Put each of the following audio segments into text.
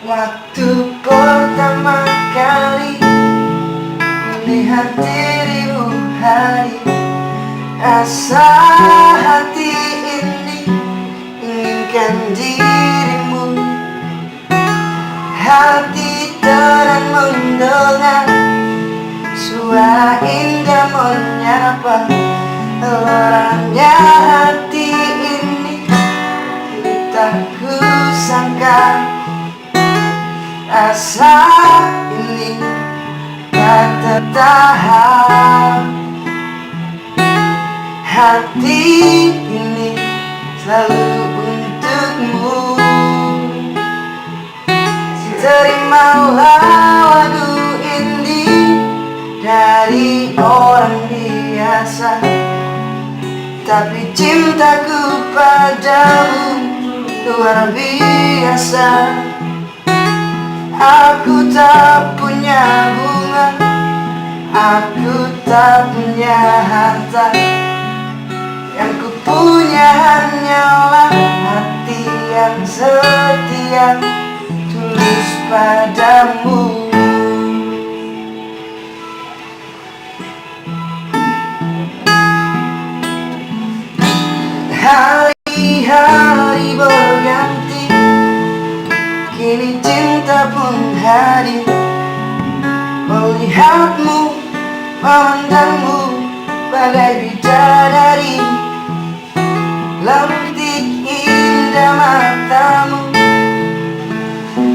Waktu pertama kali melihat dirimu hadir, rasa hati ini inginkan dirimu. Hati tenang mendengar suara indah menyapa. Lelahnya hati ini tak kusangka. Rasa ini tak tertahan. Hati ini selalu untukmu. Terimalah lagu ini dari orang biasa, tapi cintaku padamu luar biasa. Aku tak punya bunga, aku tak punya harta. Yang ku punya hanyalah hati yang setia, tulus padamu. Hari-hari berganti, kini cinta pun hadir. Melihatmu, memandangmu bagai bidadari. Lentik indah matamu,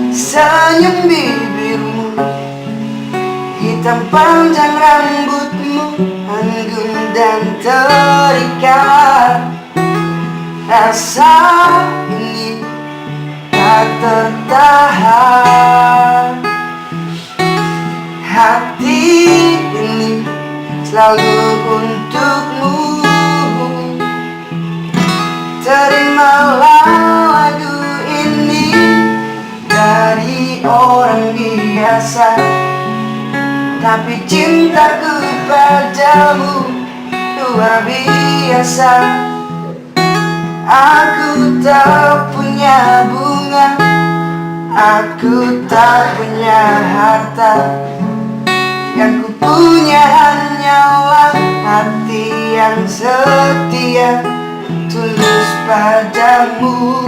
senyum bibirmu, hitam panjang rambutmu, anggun dan terikat. Rasa ini tak tertahan. Hati ini selalu untukmu. Terimalah lagu ini dari orang biasa, tapi cintaku padamu luar biasa. Aku tak punya bunga, aku tak punya harta. Yang ku punya hanyalah hati yang setia, tulus padamu.